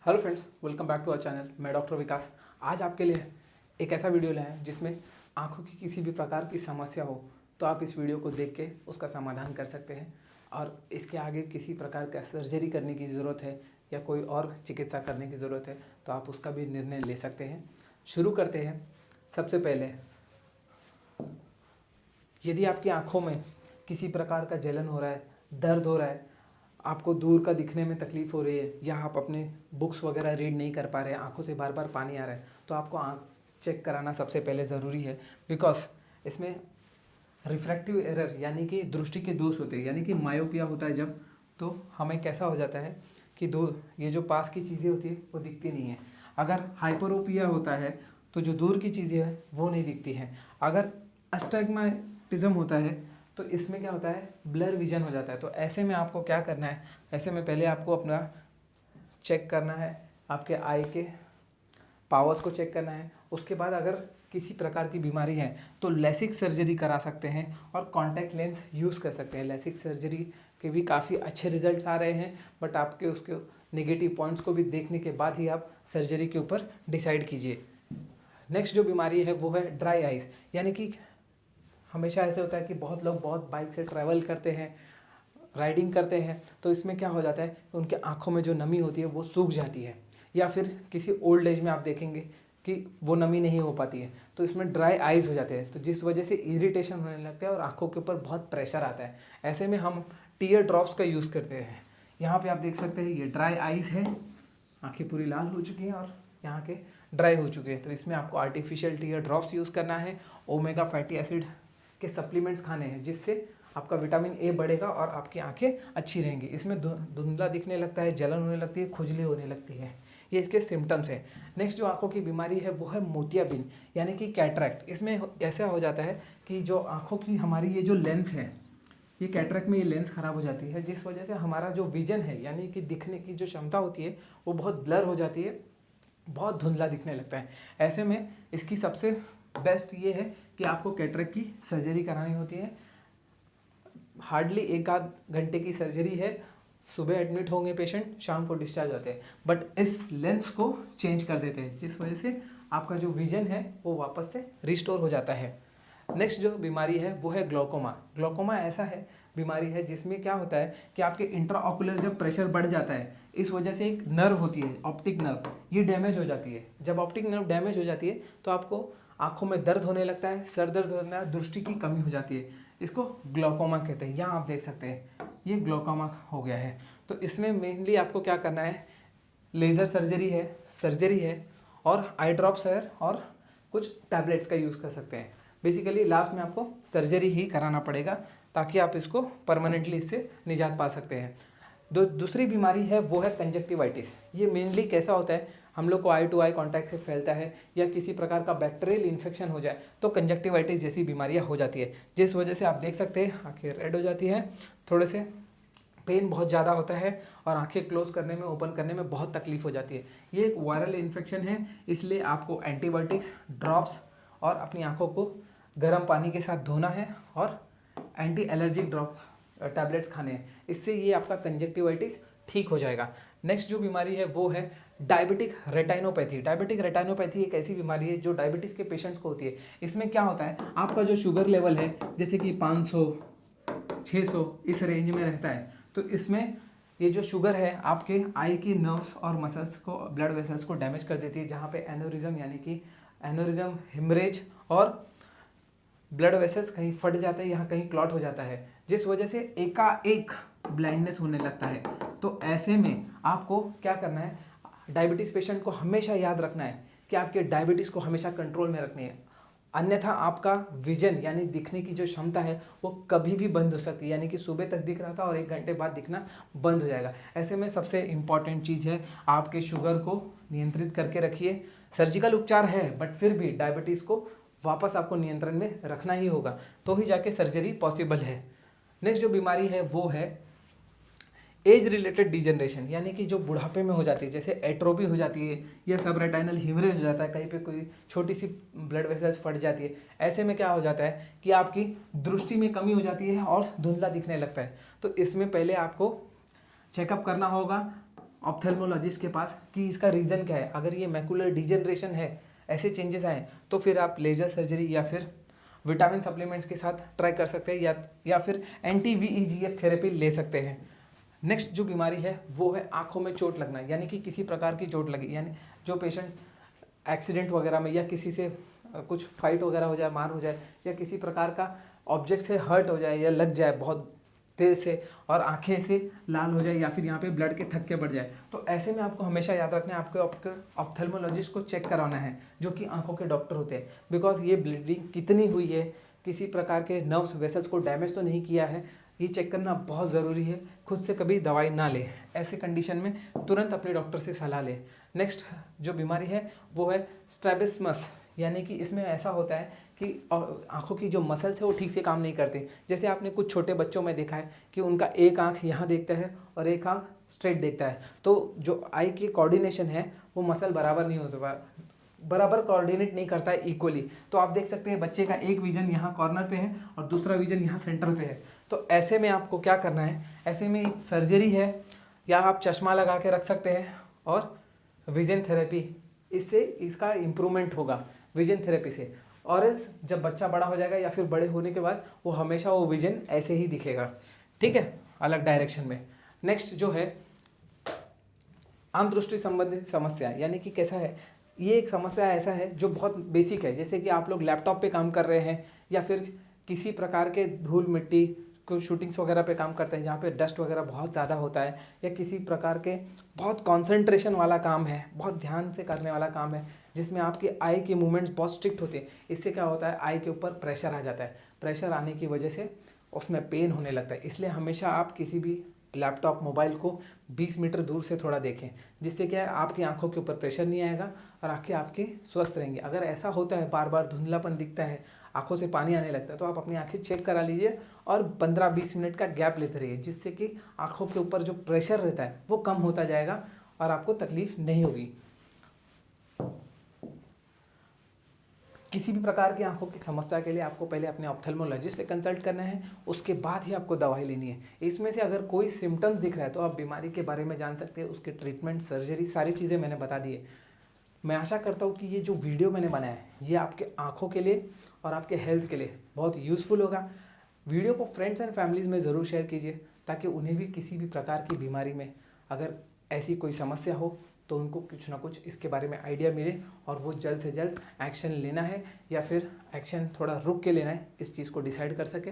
Hello friends, welcome back to our channel. मैं doctor Vikas. आज आपके लिए एक ऐसा वीडियो लाया है जिसमें आंखों की किसी भी प्रकार की समस्या हो तो आप इस वीडियो को देख के उसका समाधान कर सकते हैं। और इसके आगे किसी प्रकार का सर्जरी करने की ज़रूरत है या कोई और चिकित्सा करने की ज़रूरत है तो आप उसका भी निर्णय ले सकते हैं। शुरू करते हैं। सबसे पहले, यदि आपकी आंखों में किसी प्रकार का जलन हो रहा है, दर्द हो रहा है, आपको दूर का दिखने में तकलीफ़ हो रही है या आप अपने बुक्स वगैरह रीड नहीं कर पा रहे हैं, आंखों से बार बार पानी आ रहा है, तो आपको आंख चेक कराना सबसे पहले ज़रूरी है। बिकॉज इसमें रिफ्रैक्टिव एरर यानी कि दृष्टि के दोष होते हैं, यानी कि मायोपिया होता है जब, तो हमें कैसा हो जाता है कि ये जो पास की चीज़ें होती है वो दिखती नहीं है। अगर हाइपरोपिया होता है तो जो दूर की चीज़ें हैं वो नहीं दिखती हैं। अगर अस्टिग्मेटिज्म होता है तो इसमें क्या होता है, ब्लर विजन हो जाता है। तो ऐसे में आपको क्या करना है, ऐसे में पहले आपको अपना चेक करना है, आपके आई के पावर्स को चेक करना है। उसके बाद अगर किसी प्रकार की बीमारी है तो लेसिक सर्जरी करा सकते हैं और कॉन्टैक्ट लेंस यूज़ कर सकते हैं। लेसिक सर्जरी के भी काफ़ी अच्छे रिजल्ट्स आ रहे हैं, बट आपके उसके नेगेटिव पॉइंट्स को भी देखने के बाद ही आप सर्जरी के ऊपर डिसाइड कीजिए। नेक्स्ट जो बीमारी है वो है ड्राई आइज़, यानी कि हमेशा ऐसे होता है कि बहुत लोग बहुत बाइक से ट्रैवल करते हैं, राइडिंग करते हैं, तो इसमें क्या हो जाता है, उनके आँखों में जो नमी होती है वो सूख जाती है, या फिर किसी ओल्ड एज में आप देखेंगे कि वो नमी नहीं हो पाती है, तो इसमें ड्राई आइज़ हो जाते हैं, तो जिस वजह से इरिटेशन होने लगता है और आँखों के ऊपर बहुत प्रेशर आता है। ऐसे में हम टीयर ड्रॉप्स का यूज़ करते हैं। यहाँ पे आप देख सकते हैं ये ड्राई आइज़ है, आँखें पूरी लाल हो चुकी हैं और यहाँ के ड्राई हो चुके हैं, तो इसमें आपको आर्टिफिशियल टीयर ड्रॉप्स यूज़ करना है। ओमेगा फैटी एसिड के सप्लीमेंट्स खाने हैं जिससे आपका विटामिन ए बढ़ेगा और आपकी आंखें अच्छी रहेंगी। इसमें धुंधला दिखने लगता है, जलन होने लगती है, खुजली होने लगती है, ये इसके सिम्टम्स हैं। नेक्स्ट जो आंखों की बीमारी है वो है मोतियाबिंद यानी कि कैटरैक्ट। इसमें ऐसा हो जाता है कि जो आंखों की हमारी ये जो लेंस है, ये कैटरैक्ट में ये लेंस ख़राब हो जाती है, जिस वजह से हमारा जो विजन है यानी कि दिखने की जो क्षमता होती है वो बहुत ब्लर हो जाती है, बहुत धुंधला दिखने लगता है। ऐसे में इसकी सबसे बेस्ट ये है कि आपको कैटरैक्ट की सर्जरी करानी होती है। हार्डली 1 आध घंटे की सर्जरी है, सुबह एडमिट होंगे पेशेंट, शाम को डिस्चार्ज होते हैं, बट इस लेंस को चेंज कर देते हैं जिस वजह से आपका जो विजन है वो वापस से रिस्टोर हो जाता है। नेक्स्ट जो बीमारी है वो है ग्लोकोमा। ग्लोकोमा ऐसा है बीमारी है जिसमें क्या होता है कि आपके इंट्राऑकुलर जब प्रेशर बढ़ जाता है, इस वजह से एक नर्व होती है ऑप्टिक नर्व, ये डैमेज हो जाती है। जब ऑप्टिक नर्व डैमेज हो जाती है तो आपको आंखों में दर्द होने लगता है, सर दर्द होने लगता है, दृष्टि की कमी हो जाती है। इसको ग्लोकोमा कहते हैं। यहाँ आप देख सकते हैं ये ग्लोकोमा हो गया है। तो इसमें मेनली आपको क्या करना है, लेज़र सर्जरी है और आई ड्रॉप्स है और कुछ टैबलेट्स का यूज़ कर सकते हैं। बेसिकली लास्ट में आपको सर्जरी ही कराना पड़ेगा ताकि आप इसको परमानेंटली इससे निजात पा सकते हैं। दूसरी बीमारी है वो है कंजक्टिवाइटिस। ये मेनली कैसा होता है, हम लोग को आई टू आई कांटेक्ट से फैलता है या किसी प्रकार का बैक्टीरियल इन्फेक्शन हो जाए तो कंजक्टिवाइटिस जैसी बीमारियां हो जाती है, जिस वजह से आप देख सकते हैं आंखें रेड हो जाती हैं, थोड़े से पेन बहुत ज़्यादा होता है और आंखें क्लोज करने में, ओपन करने में बहुत तकलीफ हो जाती है। ये एक वायरल इन्फेक्शन है, इसलिए आपको एंटीबायोटिक्स, ड्रॉप्स और अपनी आंखों को गर्म पानी के साथ धोना है और एंटी एलर्जिक ड्रॉप्स टैबलेट्स खाने हैं। इससे ये आपका कंजक्टिवाइटिस ठीक हो जाएगा। नेक्स्ट जो बीमारी है वो है डायबिटिक रेटाइनोपैथी। डायबिटिक रेटाइनोपैथी एक ऐसी बीमारी है जो डायबिटीज़ के पेशेंट्स को होती है। इसमें क्या होता है, आपका जो शुगर लेवल है जैसे कि 500 600 इस रेंज में रहता है, तो इसमें ये जो शुगर है आपके आई की नर्व्स और मसल्स को, ब्लड वेसल्स को डैमेज कर देती है, जहाँ पे एनोरिज्म यानी कि एनोरिज्म, हिमरेज और ब्लड वेसल्स कहीं फट जाता है, यहाँ कहीं क्लॉट हो जाता है, जिस वजह से एकाएक ब्लाइंडनेस होने लगता है। तो ऐसे में आपको क्या करना है, डायबिटीज़ पेशेंट को हमेशा याद रखना है कि आपके डायबिटीज़ को हमेशा कंट्रोल में रखनी है, अन्यथा आपका विजन यानी दिखने की जो क्षमता है वो कभी भी बंद हो सकती है। यानी कि सुबह तक दिख रहा था और 1 घंटे बाद दिखना बंद हो जाएगा। ऐसे में सबसे इम्पॉर्टेंट चीज़ है आपके शुगर को नियंत्रित करके रखिए। सर्जिकल उपचार है बट फिर भी डायबिटीज़ को वापस आपको नियंत्रण में रखना ही होगा, तो ही जाके सर्जरी पॉसिबल है। नेक्स्ट जो बीमारी है वो है एज रिलेटेड डिजनरेशन, यानी कि जो बुढ़ापे में हो जाती है, जैसे एट्रोपी हो जाती है या सब रेटाइनल हिमरेज हो जाता है, कहीं पे कोई छोटी सी ब्लड वेसल्स फट जाती है। ऐसे में क्या हो जाता है कि आपकी दृष्टि में कमी हो जाती है और धुंधला दिखने लगता है। तो इसमें पहले आपको चेकअप करना होगा, ऑप्थेल्मोलॉजिस्ट के पास कि इसका रीज़न क्या है। अगर ये मैकुलर डिजेनरेशन है, ऐसे चेंजेस आए, तो फिर आप लेजर सर्जरी या फिर विटामिन सप्लीमेंट्स के साथ ट्राई कर सकते हैं या फिर एंटी VEGF थेरेपी ले सकते हैं। नेक्स्ट जो बीमारी है वो है आंखों में चोट लगना, यानी कि किसी प्रकार की चोट लगी, यानी जो पेशेंट एक्सीडेंट वगैरह में या किसी से कुछ फाइट वगैरह हो जाए, मार हो जाए, या किसी प्रकार का ऑब्जेक्ट से हर्ट हो जाए या लग जाए बहुत तेज से और आंखें से लाल हो जाए या फिर यहाँ पे ब्लड के थक्के बढ़ जाए, तो ऐसे में आपको हमेशा याद रखना है आपको ऑप्थेल्मोलॉजिस्ट को चेक कराना है, जो कि आंखों के डॉक्टर होते हैं। बिकॉज ये ब्लीडिंग कितनी हुई है, किसी प्रकार के नर्व्स वेसल्स को डैमेज तो नहीं किया है, ये चेक करना बहुत ज़रूरी है। खुद से कभी दवाई ना ले, ऐसे कंडीशन में तुरंत अपने डॉक्टर से सलाह ले। नेक्स्ट जो बीमारी है वो है स्ट्रैबिस्मस, यानी कि इसमें ऐसा होता है कि आंखों की जो मसल्स है वो ठीक से काम नहीं करते। जैसे आपने कुछ छोटे बच्चों में देखा है कि उनका एक आंख यहाँ देखता है और एक आंख स्ट्रेट देखता है, तो जो आई की कोऑर्डिनेशन है वो मसल बराबर नहीं होता, बराबर कोऑर्डिनेट नहीं करता है इक्वली। तो आप देख सकते हैं बच्चे का एक विजन यहाँ कॉर्नर पे है और दूसरा विजन यहाँ सेंट्रल पे है। तो ऐसे में आपको क्या करना है, ऐसे में एक सर्जरी है या आप चश्मा लगा के रख सकते हैं और विजन थेरेपी, इससे इसका इम्प्रूवमेंट होगा विजन थेरेपी से। और इस जब बच्चा बड़ा हो जाएगा या फिर बड़े होने के बाद वो हमेशा वो विजन ऐसे ही दिखेगा, ठीक है, अलग डायरेक्शन में। नेक्स्ट जो है आम दृष्टि संबंधित समस्या, यानी कि कैसा है, ये एक समस्या ऐसा है जो बहुत बेसिक है। जैसे कि आप लोग लैपटॉप पे काम कर रहे हैं या फिर किसी प्रकार के धूल मिट्टी कोई शूटिंग्स वगैरह पे काम करते हैं जहाँ पे डस्ट वगैरह बहुत ज़्यादा होता है, या किसी प्रकार के बहुत कंसंट्रेशन वाला काम है, बहुत ध्यान से करने वाला काम है, जिसमें आपकी आई के मूवमेंट्स बहुत स्ट्रिक्ट होते हैं। इससे क्या होता है, आई के ऊपर प्रेशर आ जाता है, प्रेशर आने की वजह से उसमें पेन होने लगता है। इसलिए हमेशा आप किसी भी लैपटॉप मोबाइल को 20 मीटर दूर से थोड़ा देखें, जिससे क्या है आपकी आंखों के ऊपर प्रेशर नहीं आएगा और आंखें आपकी स्वस्थ रहेंगी। अगर ऐसा होता है बार बार धुंधलापन दिखता है, आंखों से पानी आने लगता है, तो आप अपनी आंखें चेक करा लीजिए और 15-20 मिनट का गैप लेते रहिए, जिससे कि आंखों के ऊपर जो प्रेशर रहता है वो कम होता जाएगा और आपको तकलीफ नहीं होगी। किसी भी प्रकार की आंखों की समस्या के लिए आपको पहले अपने ऑप्थेल्मोलॉजिस्ट से कंसल्ट करना है, उसके बाद ही आपको दवाई लेनी है। इसमें से अगर कोई सिम्टम्स दिख रहा है तो आप बीमारी के बारे में जान सकते हैं, उसके ट्रीटमेंट, सर्जरी, सारी चीज़ें मैंने बता दी है। मैं आशा करता हूँ कि ये जो वीडियो मैंने बनाया है ये आपके आँखों के लिए और आपके हेल्थ के लिए बहुत यूज़फुल होगा। वीडियो को फ्रेंड्स एंड फैमिलीज़ में ज़रूर शेयर कीजिए, ताकि उन्हें भी किसी भी प्रकार की बीमारी में अगर ऐसी कोई समस्या हो तो उनको कुछ ना कुछ इसके बारे में आइडिया मिले और वो जल्द से जल्द एक्शन लेना है या फिर एक्शन थोड़ा रुक के लेना है, इस चीज़ को डिसाइड कर सके।